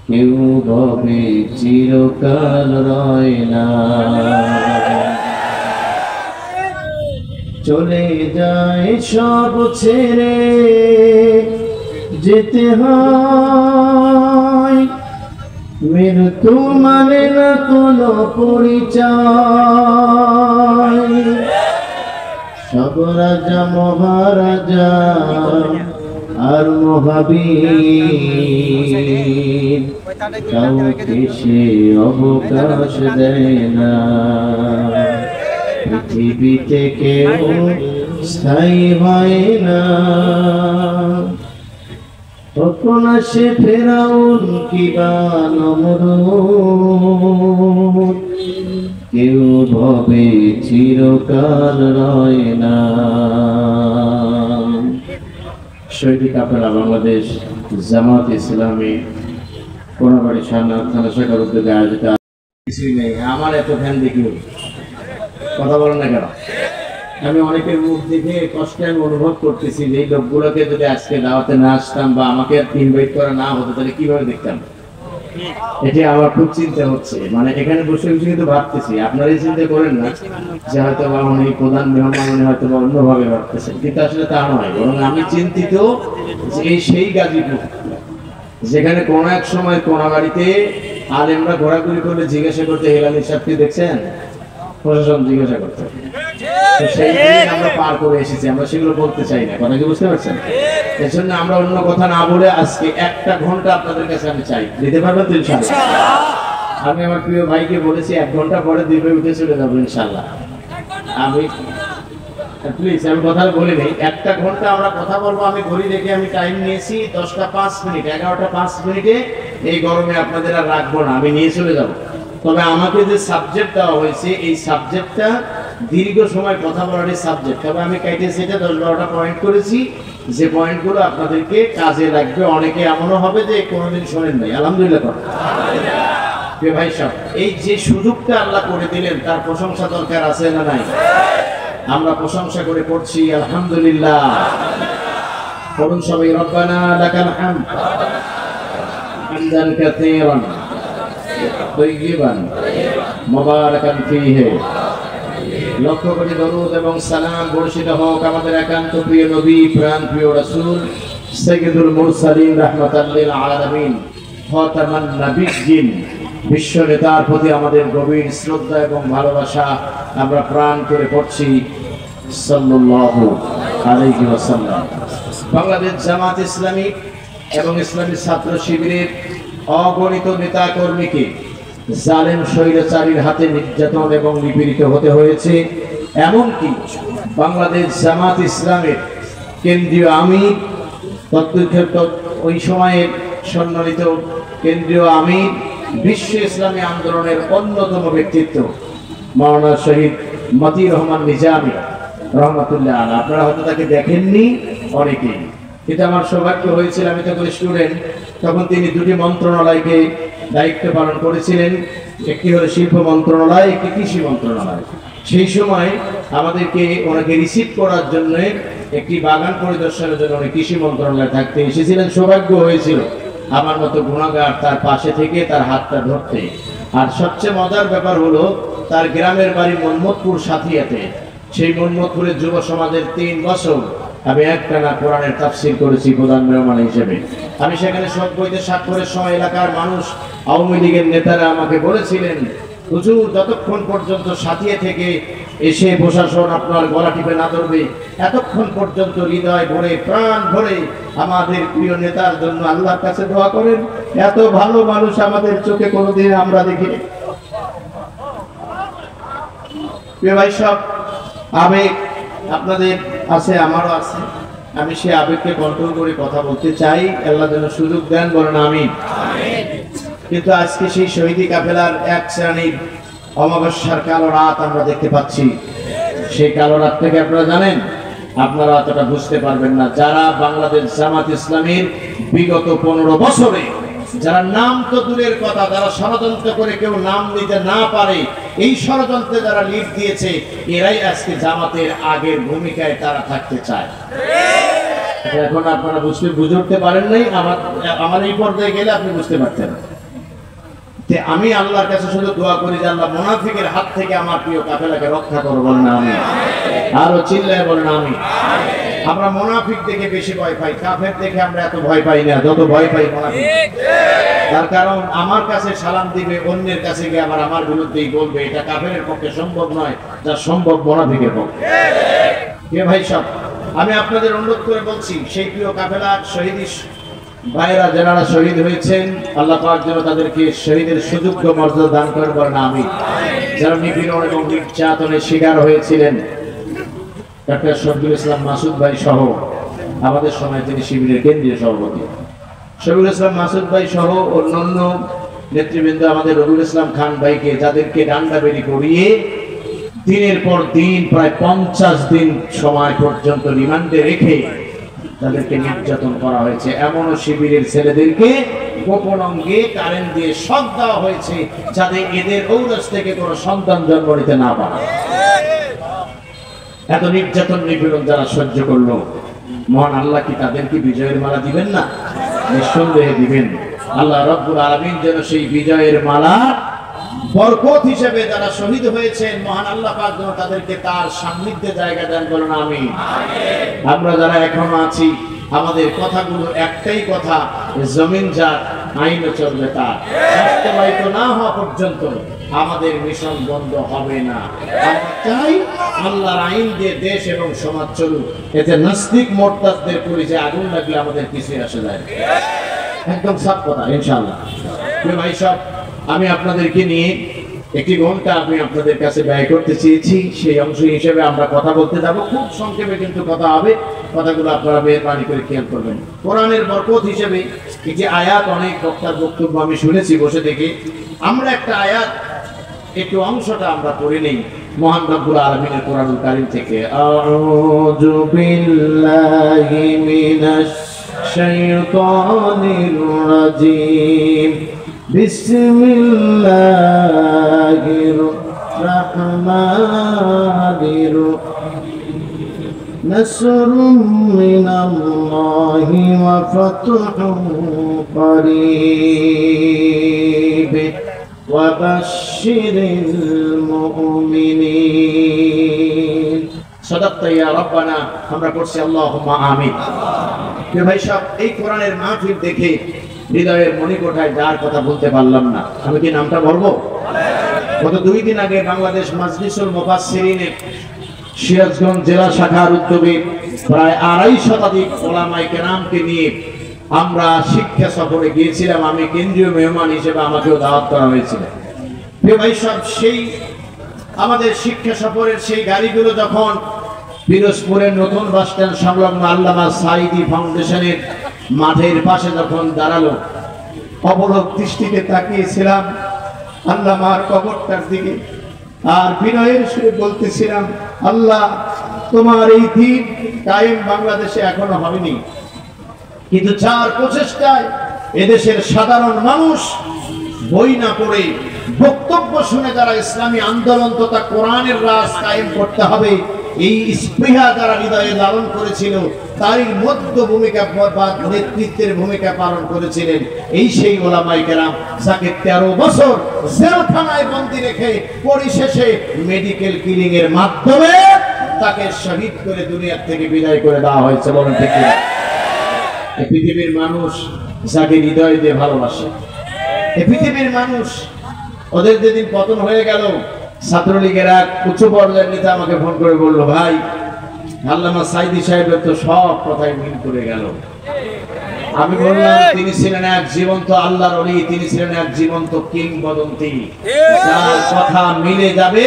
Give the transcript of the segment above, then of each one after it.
কেউ ভাবে চিরকাল রয় না, চলে যায় সব ছেড়ে যেতে হয়। মৃত্যু মানে না কোনো পরিচয়। সব রাজা মহারাজা আর মহাবীর কাউকে সে অবকাশ দেয় না। পৃথিবীতে কেউ স্থায়ী হয় না। তখন আসে ফেরাউন কিবা নমরুদ, কেউ ভবে চিরকাল রয় না। শহীদ কাফেলা বাংলাদেশ জামাত ইসলামী কোনাবাড়ি থানা শাখার উদ্যোগে আয়োজিত কিছুই নেই। আমার এত ফ্যান দেখি কথা বলেন না কেন? আমি অনেকের মুখ দেখে কষ্ট আমি অনুভব করতেছি যে এই লোকগুলোকে যদি আজকে দাওয়াতে না আসতাম বা আমাকে ইনভাইট করা না হতো তাহলে কিভাবে দেখতাম। এটি আমার খুব চিন্তা হচ্ছে। মানে এখানে বসে বসে কিন্তু ভাবতেছি, আপনারা এই চিন্তা করেন না যে হয়তো বা উনি প্রধান মেহমান উনি হয়তো বা অন্যভাবে ভাবতেছেন, কিন্তু আসলে তা নয়। বরং আমি চিন্তিত যে এই সেই গাজীপুর যেখানে কোন এক সময় কোনাবাড়িতে আলেমরা ঘোরাঘুরি করলে জিজ্ঞাসা করতে হেলালি সাহেবকে দেখছেন, প্রশাসন জিজ্ঞাসা করতে। সেই আমরা পার করে এসেছি, আমরা সেগুলো বলতে চাই না। কথা কি বুঝতে পারছেন? এর জন্য আমরা অন্য কথা না বলে আজকে একটা ঘন্টা আপনাদের কাছে আমি চাই, দিতে পারবেন তো ইনশাআল্লাহ? আমি আমার প্রিয় ভাইকে বলেছি 1 ঘন্টা পরে দিবে উঠে চলে যাবো ইনশাআল্লাহ। আমি প্লিজ আমি কথা বলে নেই, 1টা ঘন্টা আমরা কথা বলবো। আমি ঘড়ি দেখে আমি টাইম নিয়েছি 10টা 5 মিনিট, 11টা 5 মিনিটে। এই গরমে আপনাদের আর রাখবো না, আমি নিয়ে চলে যাবো। তবে আমাকে যে সাবজেক্ট দেওয়া হয়েছে এই সাবজেক্টটা দীর্ঘ সময় কথা বলার সাবজেক্ট। তবে আমি কেটে সেটা 10-12টা পয়েন্ট করেছি, যে পয়েন্টগুলো আপনাদেরকে কাজে লাগবে। অনেকে এমনও হবে যে কোনোদিন শোনেন নাই, আলহামদুলিল্লাহ। ভাই সব এই যে সুযোগটা আল্লাহ করে দিলেন তার প্রশংসা দরকার আছে না নাই? আমরা প্রশংসা করে পড়ছি আলহামদুলিল্লাহ। বলুন সবাই রব্বানা লাকাল হামদ হামদান কাসীরান তাইয়িবান মুবারাকান ফীহি। লক্ষ কোটি দরুদ এবং সালাম বর্ষিত হোক আমাদের একান্ত প্রিয় নবী, প্রাণ প্রিয় রাসূল সাইয়্যিদুল মুরসালিন রাহমাতাল লিল আলামিন খাতামান নাবিয়্যিন বিশ্ব নেতার প্রতি আমাদের গভীর শ্রদ্ধা এবং ভালোবাসা আমরা প্রাণ করে পড়ছি সাল্লাল্লাহু আলাইহি ওয়াসাল্লাম। বাংলাদেশ জামাত ইসলামী এবং ইসলামী ছাত্র শিবিরের অগণিত নেতা কর্মীকে জালেম স্বৈরাচারীর হাতে নির্যাতন এবং নিপীড়িত হতে হয়েছে। এমনকি বাংলাদেশ জামাত ইসলামের কেন্দ্রীয় আমির, ওই সময়ের সম্মানিত কেন্দ্রীয় আমির, বিশ্ব ইসলামী আন্দোলনের অন্যতম ব্যক্তিত্ব মাওলানা শহীদ মতিউর রহমান নিজামী রহমাতুল্লাহ আলাইহি, আপনারা হয়তো তাকে দেখেননি অনেকেই, কিন্তু আমার সৌভাগ্য হয়েছিল, আমি তখন স্টুডেন্ট, তখন তিনি 2টি মন্ত্রণালয়কে দায়িত্ব পালন করেছিলেন। একটি হলো শিল্প মন্ত্রণালয়, একটি কৃষি মন্ত্রণালয়। সেই সময় আমাদেরকে ওনাকে রিসিভ করার জন্য একটি বাগান পরিদর্শনের জন্য উনি কৃষি মন্ত্রণালয়ে থাকতে এসেছিলেন। সৌভাগ্য হয়েছিল আমার মতো গুণাগার তার পাশে থেকে তার হাতটা ধরতে। আর সবচেয়ে মজার ব্যাপার হলো তার গ্রামের বাড়ি মোহাম্মদপুর সাথিয়াতে। সেই মোহাম্মদপুরের যুব সমাজের 3 বছর আমি একটানা কোরআনের তাফসীর করেছি প্রধান মেহমান হিসেবে। আমি সেখানে সব বইতে স্বাক্ষরের সময় এলাকার মানুষ, আওয়ামী লীগের নেতারা আমাকে বলেছিলেন, হুজুর যতক্ষণ পর্যন্ত সাথিয়া থেকে এসে প্রশাসন আপনার গলা টিপে না ধরবে এতক্ষণ পর্যন্ত হৃদয় ভরে প্রাণ ভরে আমাদের প্রিয় নেতার জন্য আল্লাহর কাছে দোয়া করেন। এত ভালো মানুষ আমাদের চোখে কোনোদিন আমরা দেখিনি। ভাই সব আবেগ আপনাদের আছে, আমারও আছে। আমি সেই আবেগকে কন্ট্রোল করে কথা বলতে চাই, আল্লাহ যেন সুযোগ দেন, বলেন আমিন। কিন্তু আজকে সেই শহীদি কাফেলার এক শ্রেণীর অমাবস্যার কালো রাত আমরা দেখতে পাচ্ছি। সেই কালো রাত থেকে আপনারা জানেন, আপনারা অতটা বুঝতে পারবেন না। যারা বাংলাদেশ জামাত ইসলামীর বিগত 15 বছরে যারা নাম তো দূরের কথা, যারা ষড়যন্ত্র করে কেউ নাম নিতে না পারে, এই ষড়যন্ত্রে যারা লিড দিয়েছে, এরাই আজকে জামাতের আগের ভূমিকায় তারা থাকতে চায়। এখন আপনারা বুঝতে পারেন নাই, আমার এই পর্যায়ে গেলে আপনি বুঝতে পারতেন। আমি আল্লাহর কাছে শুধু দোয়া করি যে আল্লাহ মুনাফিকের হাত থেকে আমার প্রিয় কাফেলাকে রক্ষা করো, বলেন আমি। আরো চিল্লায় বলেন আমি। আমরা মুনাফিক দেখে বেশি ভয় পাই, কাফের দেখে আমরা এত ভয় পাই না যত ভয় পাই মুনাফিক। তার কারণ আমার কাছে সালাম দিবে, অন্যের কাছে গিয়ে আবার আমার বিরুদ্ধেই বলবে, এটা কাফেরের পক্ষে সম্ভব নয়, যা সম্ভব মুনাফিকের পক্ষে। কে ভাই সব, আমি আপনাদের অনুরোধ করে বলছি, সেই প্রিয় কাফেলা শহীদ ভাইরা যারা শহীদ হয়েছেন, আল্লাহ পাক যেন তাদেরকে শহীদের সুযোগ্য মর্যাদা দান করেন, বলেন আমি। যারা নিপীড়ন এবং নির্যাতনের শিকার হয়েছিলেন, ডাক্তার শফিকুল ইসলাম মাসুদ ভাই সহ, আমাদের সময় তিনি শিবিরের কেন্দ্রীয় সভাপতি, শফিকুল ইসলাম মাসুদ ভাই সহ অন্যান্য নেতৃবৃন্দ, আমাদের রবিউল ইসলাম খান ভাইকে, যাদেরকে ডান্ডা বেরি করিয়ে দিনের পর দিন প্রায় 50 দিন সময় পর্যন্ত রিমান্ডে রেখে তাদেরকে নির্যাতন করা হয়েছে। এমনও শিবিরের ছেলেদেরকে গোপন অঙ্গে কারেন্ট দিয়ে শক দেওয়া হয়েছে, যাতে এদের ঔরস থেকে কোনো সন্তান জন্ম নিতে না পারে। এত নির্যাতন নিপীড়ন যারা সহ্য করলো, মহান আল্লাহ কি তাদেরকে বিজয়ের মালা দিবেন না? নিঃসন্দেহে দিবেন। আল্লাহ রাব্বুল আলামিন যেন সেই বিজয়ের মালা বরকত হিসেবে যারা শহীদ হয়েছেন, মহান আল্লাহ পাক যেন তাদেরকে তার সান্নিধ্যে জায়গা দেন, বলেন আমিন। আমরা যারা এখনো আছি, আমাদের কথাগুলো একটাই কথা, জমিন যার আইনও চলবে তার। বাস্তবায়িত না হওয়া পর্যন্ত আমাদের মিশন বন্ধ হবে না। আমরা চাই আল্লাহর আইন দিয়ে দেশ এবং সমাজ চলুক, এতে নাস্তিক মোরতাদদের পরিচয় আগুন লাগলে আমাদের কিছুই আসে যায় না। একদম সাফ কথা ইনশাআল্লাহ। ভাই সব, আমি আপনাদেরকে নিয়ে একটি ঘন্টা আমি আপনাদের কাছে ব্যয় করতে চেয়েছি, সেই অংশ হিসেবে আমরা কথা বলতে যাব। খুব সংক্ষেপে কিন্তু কথা হবে, কথাগুলো আপনারা মেহরবানি করে খেয়াল করবেন। কোরআনের বরকত হিসেবে একটি আয়াত, অনেক বক্তার বক্তব্য আমি শুনেছি বসে থেকে, আমরা একটা আয়াত একটু অংশটা আমরা পড়ে নেই মহান রব্বুল আলামিনের কোরআনুল কারীম থেকে। আউযু বিল্লাহি মিনাশ শাইতানির রাজীম। বিসমিল্লাহির রাহমানির রাহিম। নাসরুম মিনাল্লাহি ওয়া ফাতহুন করিব ওয়া বাশশিরিল মুমিনিন। সাদাক্তা ইয়া রাব্বানা। আমরা পড়ছি আল্লাহুম্মা আমিন। ভাই সব, এই কোরআনের মাহফিল দেখে হৃদয়ের মণিকোঠায় যার কথা বলতে পারলাম না, আমি কি নামটা বলবো? গত 2 দিন আগে বাংলাদেশ মাজলিসুল মুফাসসিরিনের সিরাজগঞ্জ জেলা শাখার উদ্যোগে প্রায় 250 শতাধিক ওলামায়ে কেরামকে নিয়ে আমরা শিক্ষা সফরে গিয়েছিলাম। আমি কেন্দ্রীয় মেহমান হিসেবে আমাকেও দাওয়াত করা হয়েছিল। ভাই সব, সেই আমাদের শিক্ষা সফরের সেই গাড়িগুলো যখন পিরোজপুরের নতুন বাস স্ট্যান্ড সংলগ্ন আল্লামা সাঈদী ফাউন্ডেশনের মাঠের পাশে যখন দাঁড়ালো, অবলোক দৃষ্টিতে তাকিয়েছিলাম আল্লামার কবরটার দিকে, আর বিনয়ের সুরে বলতেছিলাম, আল্লাহ, তোমার এই দিন কায়েম বাংলাদেশে এখনো হয়নি, কিন্তু যার প্রচেষ্টায় এদেশের সাধারণ মানুষ বই না পড়ে বক্তব্য শুনে যারা ইসলামী আন্দোলন তথা কোরআনের রাজ কায়েম করতে হবে, এই স্পৃহা যারা হৃদয়ে লালন করেছিল, তারই মধ্য ভূমিকা বা নেতৃত্বের ভূমিকা পালন করেছিলেন এই সেই ওলামায়ে কেরাম, যাকে 13 বছর জেলখানায় বন্দী রেখে পরিশেষে মেডিকেল কিলিং এর মাধ্যমে তাকে শহীদ করে দুনিয়া থেকে বিদায় করে দেওয়া হয়েছে। বলেন ঠিক কিনা? এই পৃথিবীর মানুষ যাকে হৃদয় দিয়ে ভালোবাসে, এই পৃথিবীর মানুষ, ওদের যেদিন পতন হয়ে গেল, ছাত্রলীগের এক উচ্চ পর্যায়ের নেতা আমাকে ফোন করে বলল, ভাই, আল্লামা সাঈদী সাহেবের তো সব কথাই মিল করে গেল। আমি বললাম, তিনি ছিলেন এক জীবন্ত আল্লাহর ওলি, তিনি ছিলেন এক জীবন্ত কিংবদন্তি, যার কথা মিলে যাবে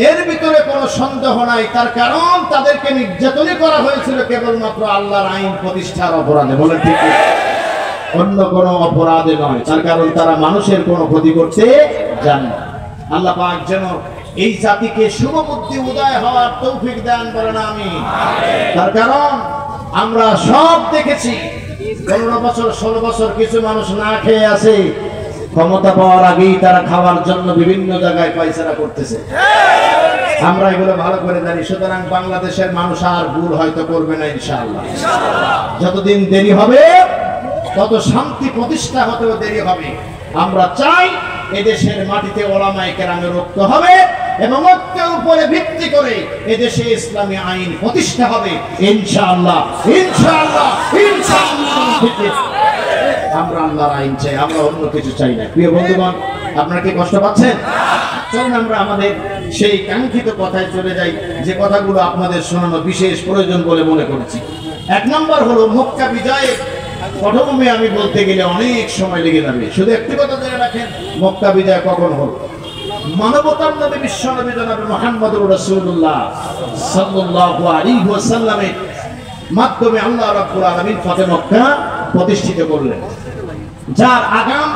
এর ভিতরে কোনো সন্দেহ নাই। তার কারণ তাদেরকে নির্যাতন করা হয়েছিল কেবলমাত্র আল্লাহর আইন প্রতিষ্ঠার অপরাধে। বলে ঠিক, অন্য কোনো অপরাধে নয়। তার কারণ তারা মানুষের কোনো ক্ষতি করতে জানে না। আল্লাহ পাক যেন এই জাতিকে শুভবুদ্ধি উদয় হওয়ার তৌফিক দান করেন আমিন। তার কারণ আমরা সব দেখেছি, 15 বছর 16 বছর কিছু মানুষ না খেয়ে আছে, ক্ষমতা পাওয়ার আগেই তারা খাওয়ার জন্য বিভিন্ন জায়গায় পায়চারা করতেছে। আমরা এগুলো ভালো করে জানি। সুতরাং বাংলাদেশের মানুষ আর ভুল হয়তো করবে না ইনশাআল্লাহ। যতদিন দেরি হবে তত শান্তি প্রতিষ্ঠা হতেও দেরি হবে। আমরা চাই এদেশের মাটিতে ওলামায়ে কেরামের ঐক্য হবে এবং ঐক্যের উপরে ভিত্তি করে এদেশে ইসলামী আইন প্রতিষ্ঠা হবে ইনশাআল্লাহ, ইনশাআল্লাহ, ইনশাআল্লাহ। আমরা আল্লাহর আইন চাই, আমরা অন্য কিছু চাই না। প্রিয় বন্ধুগণ, আপনারা কি কষ্ট পাচ্ছেন? চলুন আমরা আমাদের সেই কাঙ্ক্ষিত কথায় চলে যাই, যে কথাগুলো আপনাদের শোনানো বিশেষ প্রয়োজন বলে মনে করছি। এক নম্বর হলো মক্কা বিজয়ের পটভূমি। আমি বলতে গেলে অনেক সময় লেগে যাবে। শুধু একটি কথা জেনে রাখেন, মক্কা বিজয় কখন হলো? মানবতার নবী বিশ্ব নবী জনাব মুহাম্মদুর রাসূলুল্লাহ সাল্লাল্লাহু আলাইহি ওয়াসাল্লামের মাধ্যমে আল্লাহ রাব্বুল আলামিন ফতে মক্কা প্রতিষ্ঠিত করলেন, যার আগাম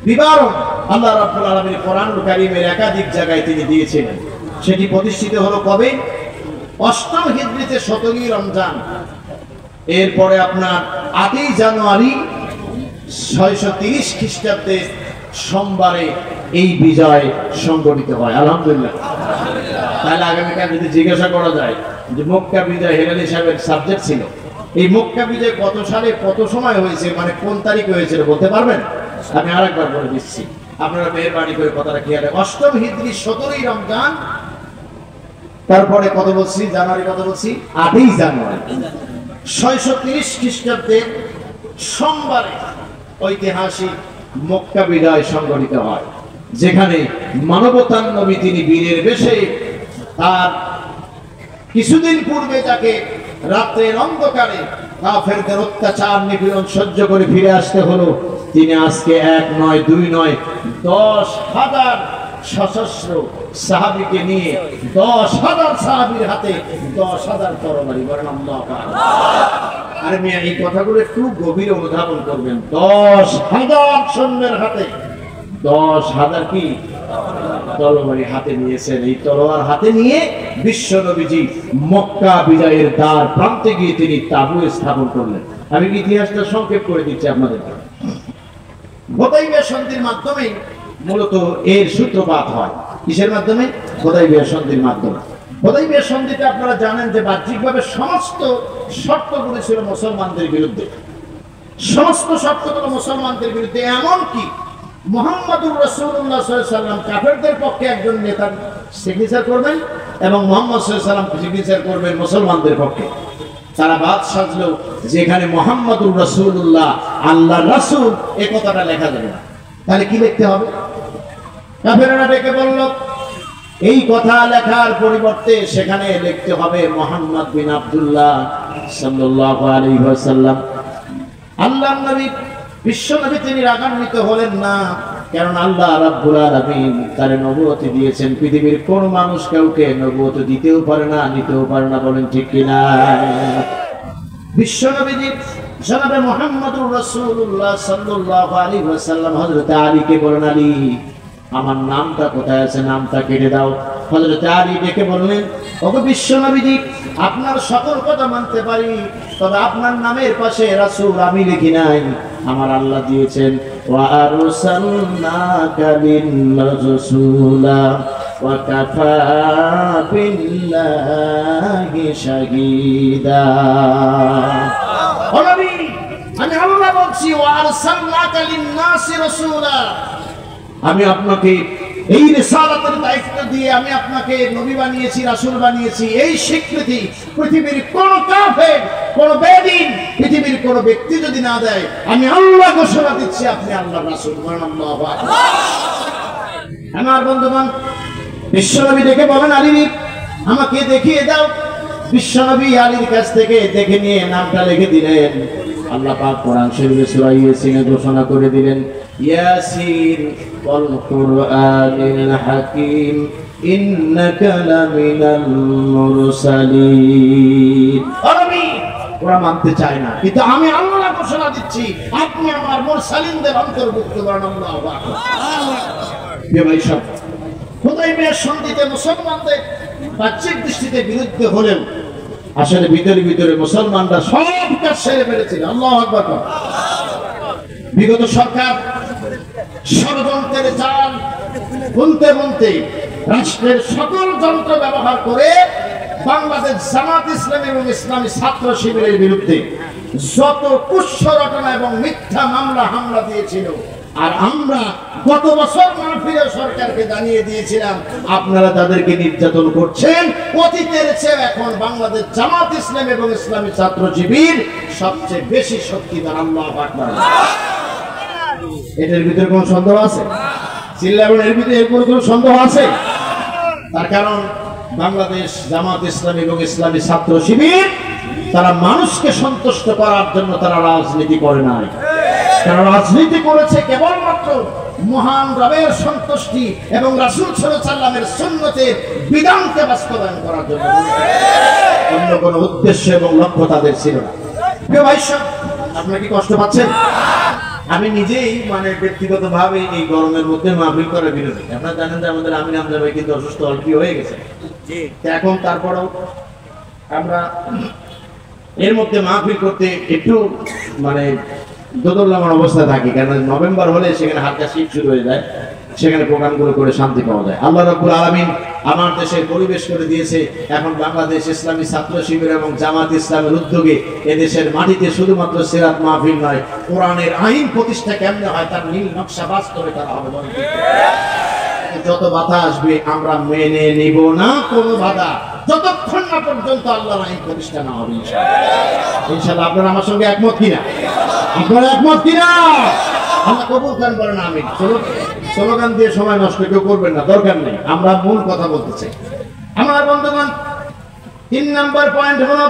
বিবরণ আল্লাহ রাব্বুল আলামিন কোরআনুল কারীমের একাধিক জায়গায় তিনি দিয়েছিলেন। সেটি প্রতিষ্ঠিত হলো কবে? ৮ম হিজরিতে ১৭ই রমজান। এরপরে আপনার ৮ই জানুয়ারি ৬৩০ খ্রিস্টাব্দে সোমবারে এই বিজয় সংগঠিত হয়। আলহামদুলিল্লাহ। তাহলে আগামীকাল যদি জিজ্ঞাসা করা যায় যে মক্কা বিজয় হেলালি সাহেবের সাবজেক্ট ছিল, এই মক্কা বিজয় কত সালে কত সময় হয়েছে, মানে কোন তারিখ হয়েছিল বলতে পারবেন? আমি আরেকবার বলে দিচ্ছি, আপনারা মেহরবানি করে কথাটা খেয়াল রাখবেন। ৮ম হিজরি ১৭ই রমজান, তারপরে কত বলছি? জানুয়ারি কত বলছি? ৮ই জানুয়ারি ৬৩০ খ্রিস্টাব্দে সোমবারে ঐতিহাসিক মক্কা বিজয় সংগঠিত হয়, যেখানে মানবতার নবী তিনি বীরের বেশে তার কিছুদিন পূর্বে যাকে রাত্রের অন্ধকারে কাফেরদের অত্যাচার নিপীড়ন সহ্য করে ফিরে আসতে হলো, তিনি আজকে ১ নয় ২ নয় ১০,০০০ সশস্ত্র সাহাবীকে নিয়ে ১০,০০০ সাহাবীর হাতে ১০,০০০ তরবারি। বলেন আল্লাহু আকবার। আরে মিয়া, এই কথাগুলো একটু গভীরে অনুধাবন করবেন। ১০,০০০ সৈন্যের হাতে ১০,০০০ কি তরবারি হাতে নিয়েছেন। এই তলোয়ার হাতে নিয়ে বিশ্ব নবীজি মক্কা বিজয়ের দ্বার প্রান্তে গিয়ে তিনি তাঁবু স্থাপন করলেন। আমি ইতিহাসটা সংক্ষেপ করে দিচ্ছি আপনাদের। হুদাইবিয়া সন্ধির মাধ্যমে মূলত এর সূত্রপাত হয়। কিসের মাধ্যমে? হুদাইবিয়া সন্ধির মাধ্যমে। হুদাইবিয়া সন্ধিতে আপনারা জানেন যে বাহ্যিকভাবে সমস্ত শর্তগুলো ছিল মুসলমানদের বিরুদ্ধে, সমস্ত শর্তগুলো মুসলমানদের বিরুদ্ধে। এমনকি মুহাম্মদুর রাসূলুল্লাহ সাল্লাল্লাহু আলাইহি ওয়াসাল্লাম কাফেরদের পক্ষে একজন নেতার সিগনেচার করবেন এবং মুহাম্মদ সাল্লাল্লাহু আলাইহি ওয়াসাল্লাম সিগনেচার করবেন মুসলমানদের পক্ষে। তারা বাদ সাজলো যেখানে মুহাম্মদুর রাসূলুল্লাহ আল্লাহর রাসূল এই কথাটা লেখা যাবে না। তাহলে কি লিখতে হবে? কাফেররা ডেকে বলল, এই কথা লেখার পরিবর্তে সেখানে লিখতে হবে মুহাম্মদ বিন আব্দুল্লাহ সাল্লাল্লাহু আলাইহি ওয়াসাল্লাম। আল্লাহর নবী বিশ্ব নবী তিনি রাগান্বিত হলেন না, কারণ আল্লাহ রাব্বুল আলামিন তার নবুয়ত দিয়েছেন। পৃথিবীর কোন মানুষ কাউকে নবুয়ত দিতেও পারে না, নিতেও পারে না। বলেন ঠিক কিনা? বিশ্ব নবীজি জনাবে মুহাম্মদুর রাসূলুল্লাহ সাল্লাল্লাহু আলাইহি ওয়াসাল্লাম হযরত আলীকে বলেন, আলী আমার নামটা কোথায় আছে? নামটা কেটে দাও। হযরত আলী ডেকে বললেন, ওগো বিশ্ব নবীজি, আপনার সকল কথা মানতে পারি, তবে আপনার নামের পাশে রাসূল আমি লিখি নাই, আমার আল্লাহ দিয়েছেন। ওয়া আরসালনাকা লিন-রাসূলা ওয়া কাফা বিল্লাহি শাহীদা। ও নবী, আমি আল্লাহ বলছি, ওয়া আরসালনাকা লিন-নাসি রাসূলা, আমি আপনাকে এই রিসালাতের দায়িত্ব দিয়ে আমি আপনাকে নবী বানিয়েছি, রাসূল বানিয়েছি। এই স্বীকৃতি পৃথিবীর কোন কাফের, কোন বেদিন, পৃথিবীর কোন ব্যক্তি যদি না দেয়, আমি আল্লাহ ঘোষণা দিচ্ছি আপনি আল্লাহর রাসূল। আল্লাহু আকবার। আমার বন্ধুগণ, বিশ্বনবী দেখে বলেন, আলী আমাকে দেখিয়ে দাও। বিশ্বনবী আলীর কাছ থেকে দেখে নিয়ে নামটা লিখে দিলেন। আল্লাহ পাক কোরআন শরীফে সূরা ইয়াসিনে ঘোষণা করে দিলেন, ইয়াসিন ওয়াল কুরআনিল হাকীম ইন্নাকা লামিনাল মুরসালিন। আমি ওরা মানতে চায় না, কিন্তু আমি আল্লাহ ঘোষণা দিচ্ছি আপনি আমার মুরসালিনদের অন্তর্ভুক্ত। আল্লাহু আকবার। ভাই সব হুদাইবিয়া সন্ধিতে মুসলমানদের বাহ্যিক দৃষ্টিতে বিরুদ্ধে হলেও আসলে ভিতরে ভিতরে মুসলমানরা সব কাজ সেরে ফেলেছিল। আল্লাহু আকবার। বিগত সরকার ষড়যন্ত্রের চাল বুনতে বুনতে রাষ্ট্রের সকল যন্ত্র ব্যবহার করে বাংলাদেশ জামাত ইসলামী এবং ইসলামী ছাত্র শিবিরের বিরুদ্ধে যত কুৎস রটনা এবং মিথ্যা মামলা হামলা দিয়েছিল, আর আমরা গত বছর মাহফিলে সরকারকে জানিয়ে দিয়েছিলাম আপনারা তাদেরকে নির্যাতন করছেন। অতীতের চেয়ে এখন বাংলাদেশ জামাত ইসলামী এবং ইসলামী ছাত্র শিবির সবচেয়ে বেশি শক্তিধর। আল্লাহু আকবার। এটার ভিতরে কোনো সন্দেহ আছে? চিল্লাবেন, এর ভিতরে কোনো সন্দেহ আছে? তার কারণ বাংলাদেশ জামাত ইসলামী এবং ইসলামী ছাত্র শিবির তারা মানুষকে সন্তুষ্ট করার জন্য তারা রাজনীতি করে নাই। তারা রাজনীতি করেছে কেবলমাত্র মহান রবের সন্তুষ্টি এবং রাসূল সাল্লাল্লাহু আলাইহি ওয়াসাল্লামের সুন্নতের বিধানকে বাস্তবায়ন করার জন্য। অন্য কোনো উদ্দেশ্য এবং লক্ষ্য তাদের ছিল না। প্রিয় ভাই সব, আপনারা কি কষ্ট পাচ্ছেন? আমি নিজেই মানে ব্যক্তিগতভাবে এই গরমের মধ্যে মাহফিল করার বিরোধী। আপনারা জানেন যে আমাদের আমিন হামজা ভাই কিন্তু অসুস্থ অলরেডি হয়ে গেছে। এখন তারপরেও আমরা এর মধ্যে মাহফিল করতে একটু মানে দোদুল্যমান অবস্থায় থাকি, কারণ নভেম্বর হলে সেখানে হালকা শীত শুরু হয়ে যায়, সেখানে প্রোগ্রামগুলো করে শান্তি পাওয়া যায়। আল্লাহ রাব্বুল আলামিন আমার দেশের পরিবেশ করে দিয়েছে। এখন বাংলাদেশ ইসলামী ছাত্র শিবির এবং জামাত ইসলামের উদ্যোগে এদেশের মাটিতে শুধুমাত্র সিরাত মাহফিল নয়, কোরআনের আইন প্রতিষ্ঠা কেমনে হয় তার নীল নকশা বাস্তবে তারা হবে। যত বাধা আসবে আমরা মেনে নিব না কোনো বাধা, যতক্ষণ না পর্যন্ত আল্লাহর আইন প্রতিষ্ঠা না হবে। ইনশাআল্লাহ আপনারা আমার সঙ্গে একমত কিনা? আপনারা একমত কিনা? আল্লাহ কবুল করেন, বলেন আমিন। স্লোগান দিয়ে সময় নষ্ট কেউ করবেন না, দরকার নেই। আমরা মূল কথা বলতে চাই। আমার বন্ধুগণ, 3 নম্বর পয়েন্ট হলো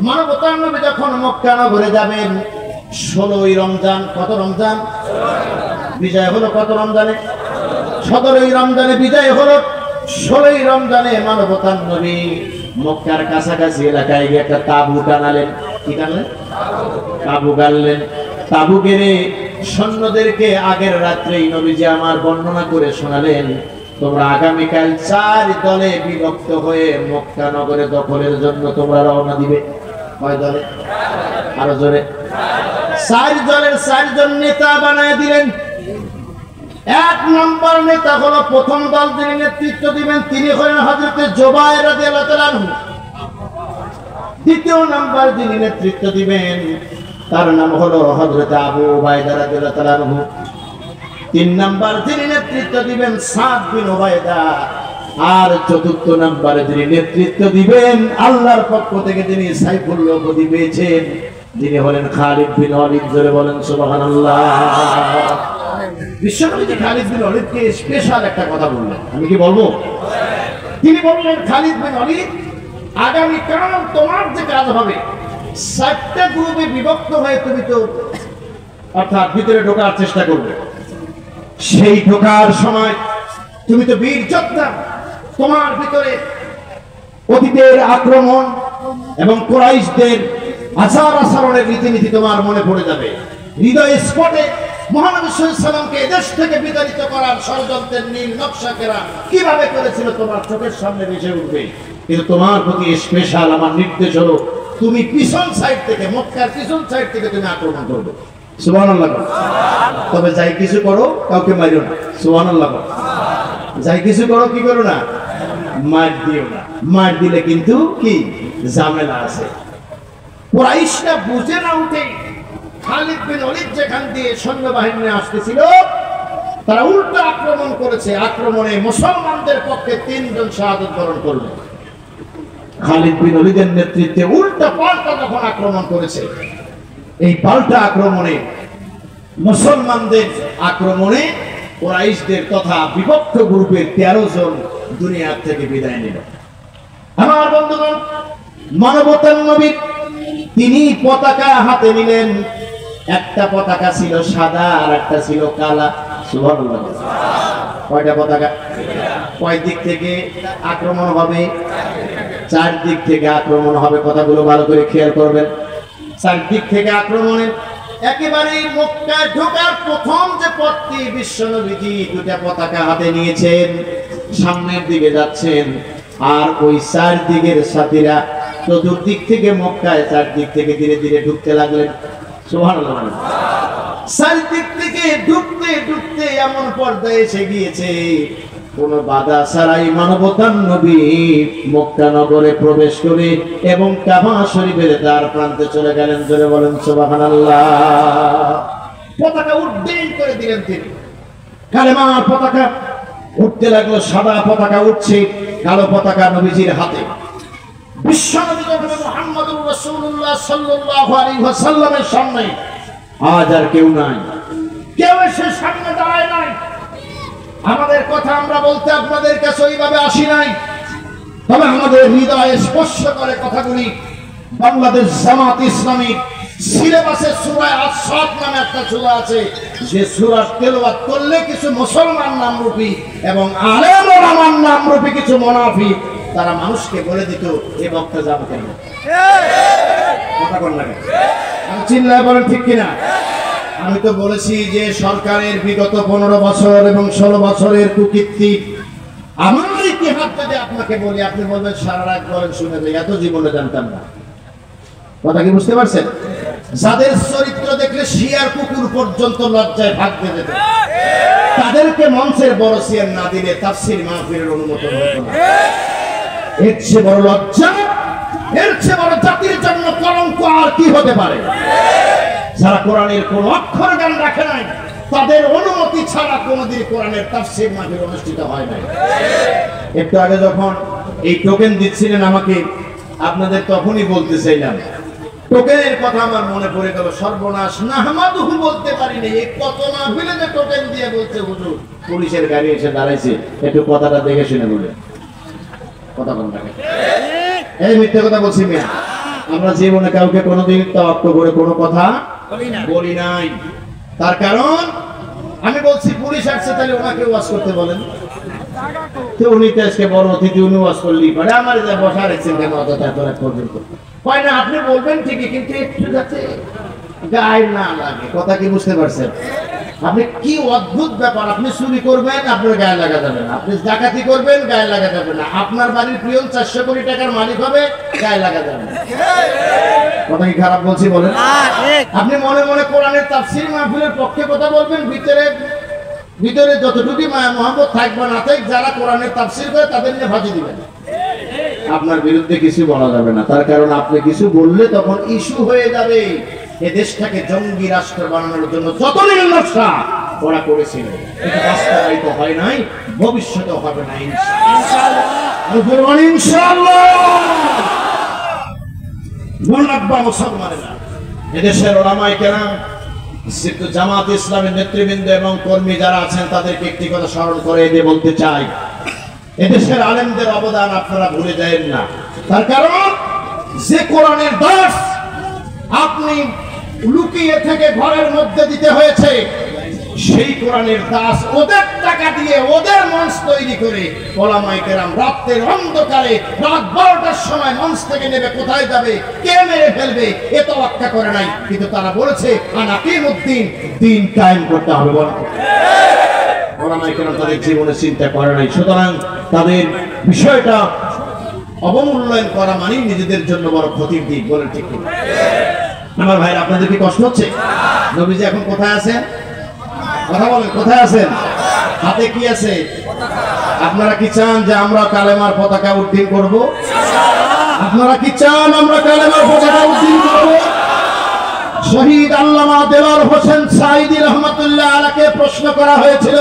মানবতার নবী যখন মক্কা নগরে যাবেন 16ই রমজান। কত রমজান? বিজয় হলো কত রমজানে? 17ই রমজানে বিজয় হলো। 16ই রমজানে মানবতার নবী মক্কার কাছাকাছি এলাকায় গিয়ে একটা তাঁবু টানালেন। কি টানলেন? তাঁবু গাড়লেন। তাঁবু গেড়ে সৈন্যদেরকে আগের রাত্রেই নবীজি আমার বর্ণনা করে শোনালেন, তোমরা আগামীকাল 4 দলে বিভক্ত হয়ে মক্কা নগরে দখলের জন্য তোমরা রওনা দিবে। কয় দলে? আরো জোরে। 4 দলের 4 জন নেতা বানায় দিলেন। 1 নম্বর নেতা হলো প্রথম দল, যিনি নেতৃত্ব দিবেন তিনি হলেন হযরত জুবায়ের রাদিয়াল্লাহু তাআলা আনহু। দ্বিতীয় নম্বর যিনি নেতৃত্ব দিবেন তার নাম হলো হযরত আবু উবাইদা রাদিয়াল্লাহু তাআলা আনহু। 3 নম্বর যিনি নেতৃত্ব দিবেন সাদ বিন উবাইদা। আর 4র্থ নম্বরে যিনি নেতৃত্ব দিবেন আল্লাহর পক্ষ থেকে যিনি সাইফুল্লাহ পদবি পেয়েছেন, যিনি হলেন খালিদ বিন ওয়ালিদ। জোরে বলেন সুবহানাল্লাহ। বিশ্বনবী খালিদ বিন ওয়ালিদকে স্পেশাল একটা কথা বললেন। আমি কি বলবো? তিনি বললেন, খালিদ বিন ওয়ালিদ, আগামী কাল তোমার যে কাজ হবে 4টা গ্রুপে বিভক্ত হয়ে তুমি তো অর্থাৎ ভিতরে ঢোকার চেষ্টা করবে। সেই ঢোকার সময় তুমি তো বীর যোদ্ধা, তোমার ভিতরে অতীতের আক্রমণ এবং কুরাইশদের আচার আচরণের রীতিনীতি তোমার মনে পড়ে যাবে। হৃদয় স্পটে মহানবী সাল্লাল্লাহু আলাইহি ওয়াসাল্লামকে এদেশ থেকে বিতাড়িত করার ষড়যন্ত্রের নীল নকশাকেরা কিভাবে করেছিল তোমার চোখের সামনে ভেসে উঠবে। কিন্তু তোমার প্রতি স্পেশাল আমার নির্দেশ হলো, তুমি পিছন সাইড থেকে, মক্কার পিছন সাইড থেকে তুমি আক্রমণ করবে। সুবহানাল্লাহ। তবে যাই কিছু করো কাউকে মারিও না। সুবহানাল্লাহ। যাই কিছু করো কি করো না, মার দিও না। মার দিলে কিন্তু কি ঝামেলা আছে। কুরাইশরা বুঝে না উঠে খালিদ বিন ওয়ালিদ যেখান দিয়ে সৈন্যবাহিনী আসতেছিল তারা উল্টো আক্রমণ করেছে। আক্রমণে মুসলমানদের পক্ষে 3 জন শাহাদাত বরণ করলেন। খালিদ বিন ওয়ালিদের নেতৃত্বে উল্টা পাল্টা যখন আক্রমণ করেছে, এই পাল্টা আক্রমণে মুসলমানদের আক্রমণে কুরাইশদের তথা বিভক্ত গ্রুপের 13 জন দুনিয়া থেকে বিদায় নিল। আমার বন্ধুগণ, মানবতার নবী তিনি পতাকা হাতে নিলেন। একটা পতাকা ছিল সাদা আর একটা ছিল কালা। সুবহানাল্লাহ। কয়টা পতাকা? কয় দিক থেকে আক্রমণ হবে? 4 দিক থেকে আক্রমণ হবে। কথাগুলো ভালো করে খেয়াল করবেন। 4 দিক থেকে আক্রমণে একেবারে মক্কা ঢোকার প্রথম যে পথটি বিশ্বনবীজি 2টা পতাকা হাতে নিয়েছেন, সামনের দিকে যাচ্ছেন। আর ওই 4 দিকের সাথীরা চতুর্দিক থেকে মক্কায় 4 দিক থেকে ধীরে ধীরে ঢুকতে লাগলেন। সুবহানাল্লাহ। 4 দিক থেকে ঢুকতে ঢুকতে এমন পর্যায়ে এসে গিয়েছে কোন বাধা ছাড়াই মানবতার নবী মক্কা নগরে প্রবেশ করে এবং কাবা শরীফের দ্বার প্রান্তে চলে গেলেন। জোরে বলেন সুবহানাল্লাহ। পতাকা উড্ডীন করে দিলেন তিনি। কালেমার পতাকা উঠতে লাগলো, সাদা পতাকা উঠছে, কালো পতাকা নবীজির হাতে। বিশ্বনবী মুহাম্মদুর রাসূলুল্লাহ সাল্লাল্লাহু আলাইহি ওয়াসাল্লামের সামনে আজ আর কেউ নাই, কেউ এসে সামনে দাঁড়ায় নাই। আমাদের কথা আমরা বলতে আপনাদের কাছে ওইভাবে আসি নাই, তবে আমাদের হৃদয়ে স্পর্শ করে কথাগুলি। বাংলাদেশ জামাত ইসলামী সিলেবাসে সূরা আস-সাদ নামে একটা সূরা আছে, যে সূরা তেলাওয়াত করলে কিছু মুসলমান নামরূপী এবং আলেম ওলামার নামরূপী কিছু মুনাফিক তারা মানুষকে বলে দিত এই বক্তা যাবে কেন, কথা কোন লাগে আমি চিল্লায় বলেন ঠিক কিনা? আমি তো বলেছি যে সরকারের বিগত 15 বছর এবং 16 বছরের কুকীর্তি আমার ইতিহাস যদি আপনাকে বলি আপনি বলবেন সারা রাত বলেন শুনে যাই, এত জীবনে জানতাম না। কথা কি বুঝতে পারছেন? যাদের চরিত্র দেখলে শিয়ার কুকুর পর্যন্ত লজ্জায় ভাগ দিয়ে যেত, তাদেরকে মঞ্চের বড় চেয়ার না দিলে তাফসীর মাহফিলের অনুমোদন হতো না। এর চেয়ে বড় লজ্জা, এর চেয়ে বড় জাতির জন্য কলঙ্ক আর কি হতে পারে? যারা কোরআনের কোন অক্ষর জ্ঞান রাখে নাই, তাদের অনুমতি ছাড়া কোনদিন কোরআনের তাফসীর মাহফিল অনুষ্ঠিত হয় নাই। একটু আগে যখন এই টোকেন দিচ্ছিলেন আমাকে, আপনাদের তখনই বলতে চাইলাম, টোকেনের কথা আমার মনে পড়ে গেল। সর্বনাশ, নাহমাদুহু বলতে পারিনি। এই কত মাহফিলে যে টোকেন দিয়ে বলছে হুজুর, পুলিশের গাড়ি এসে দাঁড়াইছে, একটু কথাটা দেখে শুনে বলে। কথা বল না, এই মিথ্যে কথা বলছি মিয়া। আমরা জীবনে কাউকে কোনোদিন তাওয়াক্কুল করে কোনো কথা বলি নাই। তার কারণ আমি বলছি পুলিশ আসছে, তাহলে ওনাকে ওয়াজ করতে বলেন। তো উনি তো আজকে বড় অতিথি, উনি ওয়াজ করলেই পারে। আমার যা বসা রেখেছেন কেন অতটা তোরা পর্যন্ত হয় না? আপনি বলবেন ঠিকই, কিন্তু একটু যাতে গায়ে না লাগে। কথা কি বুঝতে পারছেন? আপনি কি অদ্ভুত ব্যাপার, আপনি চুরি করবেন আপনার গায়ে লাগা যাবে না, আপনি ডাকাতি করবেন গায়ে লাগা যাবে না, আপনার বাড়ির পিয়ন 400 কোটি টাকার মালিক হবে গায়ে লাগা যাবে না। কথা কি খারাপ বলছি বলেন? আপনি মনে মনে কোরআনের তাফসীর মাহফিলের পক্ষে কথা বলবেন, ভিতরে যতটুকু মায়া মোহাম্মদ থাকবে না থাক, যারা কোরআনের তাফসীর করে তাদের নিয়ে ফাঁসি দিবেন। আপনার বিরুদ্ধে কিছু বলা যাবে না, তার কারণ আপনি কিছু বললে তখন ইস্যু হয়ে যাবে। এই দেশটাকে জঙ্গি রাষ্ট্র বানানোর জন্য যত নকশা ওরা করেছিল, এটা বাস্তবায়িত হয় নাই, ভবিষ্যতে হবে না ইনশাআল্লাহ। ইনশাআল্লাহ মুসলমানেরা, এদেশের ওলামায়ে কেরাম, জামাত ইসলামের নেতৃবৃন্দ এবং কর্মী যারা আছেন তাদেরকে একটি কথা স্মরণ করে দিয়ে বলতে চাই, এদেশের আলেমদের অবদান আপনারা ভুলে যাবেন না। তার কারণ যে কোরআনের দাস আপনি লুকিয়ে থেকে ঘরের মধ্যে দিতে হয়েছে, সেই কোরআনের দাস ওদের টাকা দিয়ে ওদের মঞ্চ তৈরি করে ওলামায়ে কেরাম রাতের অন্ধকারে রাত 12টার সময় মঞ্চ থেকে নেবে, কোথায় যাবে, কে মেরে ফেলবে, এ তো ব্যাখ্যা করে নাই। কিন্তু তারা বলেছে আনাকিমুদ্দিন, দিন কায়েম করতে হবে। বল ওলামায়ে কেরাম তাদের জীবনে চিন্তা করে নাই। সুতরাং তাদের বিষয়টা অবমূল্যায়ন করা মানে নিজেদের জন্য বড় ক্ষতির দিক। বলেন ঠিক কি? আমার ভাইরা, আপনাদের কি কষ্ট হচ্ছে? নবীজি এখন কোথায় আছেন? কথা বলেন, কোথায় আছেন? হাতে কি আছে? আপনারা কি চান যে আমরা কালেমার পতাকা উড্ডীন করব? আপনারা কি চান আমরা কালেমার পতাকা উড্ডীন করব? শহীদ আল্লামা দেলোয়ার হোসেন সাঈদী রহমাতুল্লাহ আলাইহি প্রশ্ন করা হয়েছিল,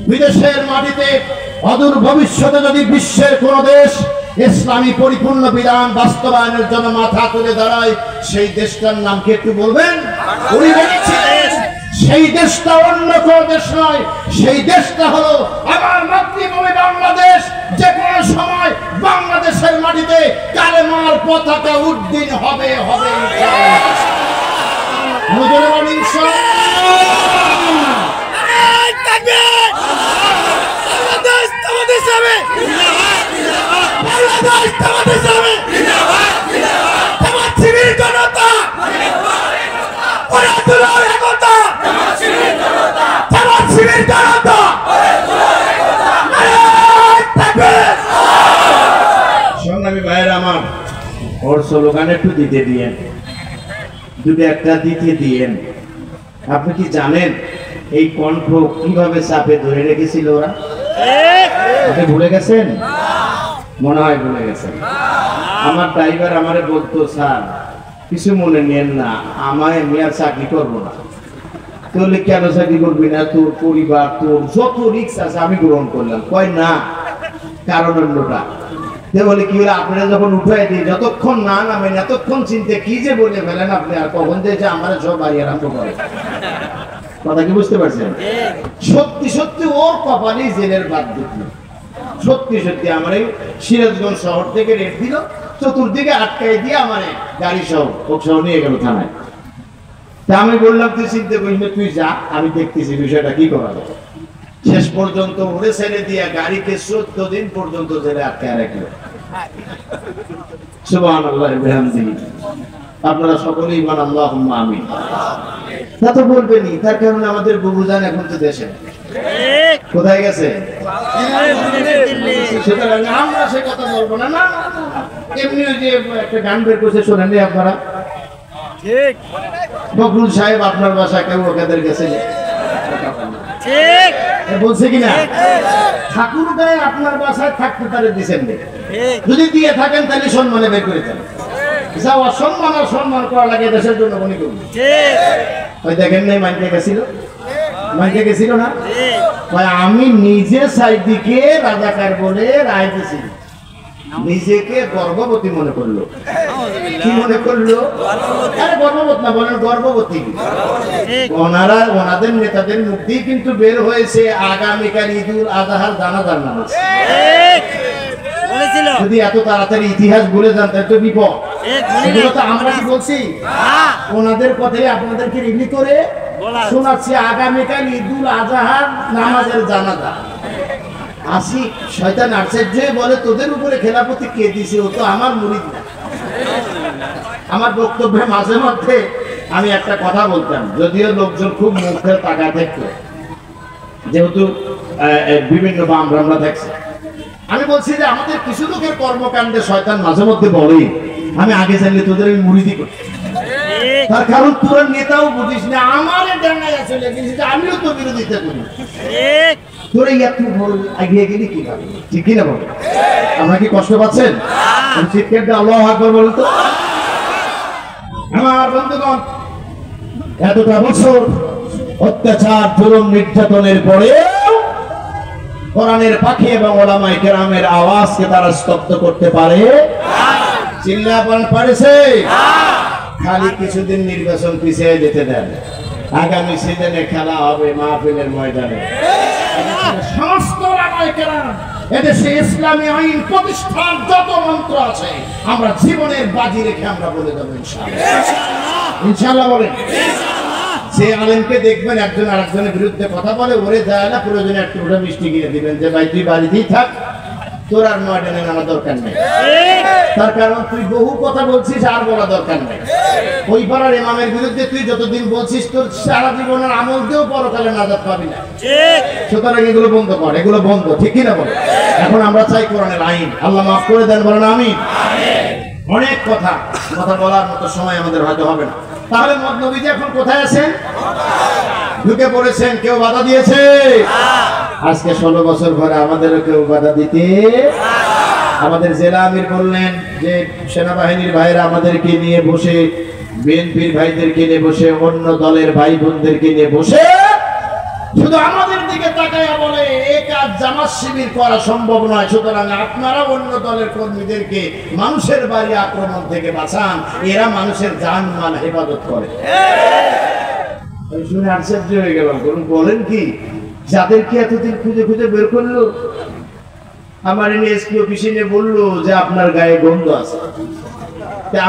বিদেশের মাটিতে অদূর ভবিষ্যতে যদি বিশ্বের কোন দেশ ইসলামী পরিপূর্ণ বিধান বাস্তবায়নের জন্য মাথা তুলে দাঁড়ায়, সেই দেশটার নাম কি একটু বলবেন? উনি বলেছিলেন সেই দেশটা অন্য কোন দেশ নয়, সেই দেশটা হলো আমার মাতৃভূমি বাংলাদেশ। যে কোনো সময় বাংলাদেশের মাটিতে কালেমার পতাকা উড্ডীন হবে হবে সংগ্রামী ভাইয়েরা আমার, ওর স্লোগান একটু দিতে দিয়েন, দুটো একটা দিতে দিয়েন। আপনি কি জানেন এই কণ্ঠ কিভাবে চাপে ধরে রেখেছিল ওরা? আপনি ভুলে গেছেন? মনে হয় ভুলে গেছেন। আমার ড্রাইভার আমারে বলতো, স্যার কিছু মনে নিয়েন না, আমায় আমি আর চাকরি করবো না। তাহলে কেন চাকরি করবি না? তোর পরিবার, তোর যত রিস্ক আছে আমি গ্রহণ করলাম। কয় না, কারণ অন্যটা। বলে কি হলো, আপনারা যখন উঠাই দিই যতক্ষণ না নামেন এতক্ষণ চিনতে কি যে বলে ফেলেন আপনি, আর কখন যে আমার সব বাড়ি আরম্ভ করে। কথা কি বুঝতে পারছেন? সত্যি সত্যি ওর কপালেই জেলের বাদ দিত। সত্যি সত্যি আমার এই সিরাজগঞ্জ শহর থেকে রেট দিল, চতুর্দিকে আটকাই দিয়ে আমার গাড়ি সহ সহ নিয়ে গেল থানায়। তা আমি বললাম তুই চিনতে করিস না, তুই যা, আমি দেখতেছি বিষয়টা কি করা যায়। শেষ পর্যন্ত উড়ে ছেড়ে দিয়া গাড়িকে 14 দিন পর্যন্ত জেলে আটকায় রাখলো। সুবহানাল্লাহ বিহামদিহি। আপনারা সকলেই ইমান আল্লাহুম্মা আমিন। তা তো বলবেনই, তার কারণে আমাদের বুবুজান এখন তো দেশে কোথায় গেছে? সুতরাং আমরা সে কথা বলবো না। না এমনি ওই যে একটা গান বের করছে, শোনেননি আপনারা? ঠিক, বকরুল সাহেব আপনার বাসায় কেউ ওদের গেছে ঠিক বলছে কিনা? ঠাকুর গায়ে আপনার বাসায় থাকতে তারে দিচ্ছেন, যদি দিয়ে থাকেন তাহলে সম্মানে বের করে দেন। যা অসম্মান আর সম্মান করা লাগে দেশের জন্য মনে করুন। ওই দেখেন নাই মাইকে গেছিল, মাইকে গেছিল না? আমি নিজে সাইদিকে রাজাকার বলে রায় দিয়েছি, নিজেকে গর্ভবতী মনে করলো। কি মনে করলো? আরে গর্ভবতী না, বলেন গর্ভবতী। ওনারা ওনাদের নেতাদের মুখ দিয়ে কিন্তু বের হয়েছে আগামীকাল ঈদুল আজহার জানাজার নামাজ। যদি এত তাড়াতাড়ি ইতিহাস ভুলে যান তাহলে তো বিপদ। এগুলো তো আমরা কি বলছি, ওনাদের কথাই আপনাদেরকে রিলি করে শোনাচ্ছি। আগামীকাল ঈদুল আজহার নামাজের জানাজা। আসি শয়তান আশ্চর্য বলে, তোদের উপরে খেলাপতি কে দিছে? ও তো আমার মুরিদ না। আমার বক্তব্যে মাঝে মধ্যে আমি একটা কথা বলতাম, যদিও লোকজন খুব মুখের তাকায় থাকতো, যেহেতু বিভিন্ন বামরা দেখছে। আমি বলছি যে আমাদের কিছু লোকের কর্মকাণ্ডে শয়তান মাঝে মধ্যে বলে, আমি আগে জানলে তোদের আমি মুরিদি করছি। তার কারণ তোর নেতাও বুঝিস না, আমার ডাঙ্গায় চলে গেছিস, আমিও তো বিরোধিতা করি। তোরা এত বড় এগিয়ে গেলি কিভাবে? ঠিক কিনা বল? আপনারা কি কষ্ট পাচ্ছেন? চিৎকার দিয়ে আল্লাহু আকবার বলেন তো। আমার বন্ধুগণ, এতটা বছর অত্যাচার, জুলুম, নির্যাতনের পরে কোরআনের পাখি এবং উলামায়ে কেরামের আওয়াজকে তারা স্তব্ধ করতে পারে? চিল্লাপান পারেছে? খালি কিছুদিন নির্বাচন পিছিয়ে যেতে দেন, আগামী সিজনে খেলা হবে মাহফিলের ময়দানে। সমস্ত উলামায়ে কেরাম, এদেশে ইসলামী আইন প্রতিষ্ঠার যত মন্ত্র আছে আমরা জীবনের বাজি রেখে আমরা বলে দেবো ইনশাআল্লাহ। ইনশাআল্লাহ বলেন। সে আলেমকে দেখবেন একজন আরেকজনের বিরুদ্ধে কথা বলে, ওরে যায় না, প্রয়োজনে একটু ওটা মিষ্টি কিনে দিবেন যে ভাই তুই বাড়িতেই থাক, তোর আর ময়দানে নামা দরকার নেই। তার কারণ তুই বহু কথা বলছিস, আর বলা দরকার নেই। ওই পাড়ার ইমামের বিরুদ্ধে তুই যতদিন বলছিস তোর সারা জীবনের আমল দিয়েও পরকালে নাজাত পাবি না। সুতরাং এগুলো বন্ধ কর, এগুলো বন্ধ। ঠিক কিনা বল? এখন আমরা চাই কোরআনের আইন। আল্লাহ মাফ করে দেন, বলেন আমিন। অনেক কথা বলার মতো সময় আমাদের হয়তো হবে না। তাহলে মদ নবীজি এখন কোথায় আছেন? ঢুকে পড়েছেন। কেউ বাধা দিয়েছে? আজকে 16 বছর পরে আমাদেরও কেউ বাধা দিতে। আমাদের জেলা আমির বললেন যে সেনাবাহিনীর ভাইরা আমাদেরকে নিয়ে বসে, বিএনপির ভাইদেরকে নিয়ে বসে, অন্য দলের ভাই বোনদেরকে নিয়ে বসে শুধু আমাদের দিকে তাকায়া বলে এই কাজ জামাত শিবির করা সম্ভব নয়, সুতরাং আপনারা অন্য দলের কর্মীদেরকে মানুষের বাড়ি আক্রমণ থেকে বাঁচান, এরা মানুষের জান মাল হেফাজত করে। শুনে আশ্চর্য হয়ে গেলাম। বলেন কি, যাদেরকে এতদিন খুঁজে খুঁজে বের করলো, আমার এসপি অফিসে নিয়ে বললো যে আপনার গায়ে গন্ধ আছে।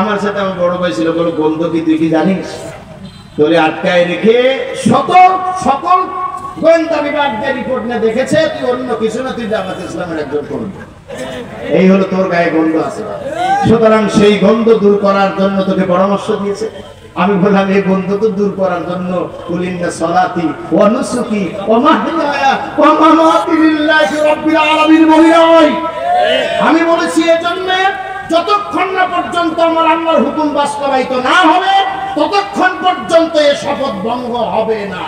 আমার সাথে আমার বড় ভাই ছিল, বলো গন্ধ কি তুই কি জানিস? তোরে আটকায় রেখে সকল গোয়েন্দা বিভাগ যে রিপোর্ট নিয়ে দেখেছে তুই অন্য কিছু না, তুই জামাত ইসলামের একজন কর্মী। এই হলো তোর গায়ে গন্ধ আছে। সুতরাং সেই গন্ধ দূর করার জন্য তোকে পরামর্শ দিয়েছে। আমি বললাম এই গন্ধ তো দূর করার জন্য কুলিন্না সলাতি ওয়া নুসুকি ওয়া মাহইয়ায়া ওয়া মামাতি লিল্লাহি রাব্বিল আলামিন বলি নয়। আমি বলেছি এজন্য যতক্ষণ না পর্যন্ত আমার আল্লাহর হুকুম বাস্তবায়িত না হবে ততক্ষণ পর্যন্ত এই শপথ ভঙ্গ হবে না।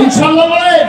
ইনশাআল্লাহ বলেন।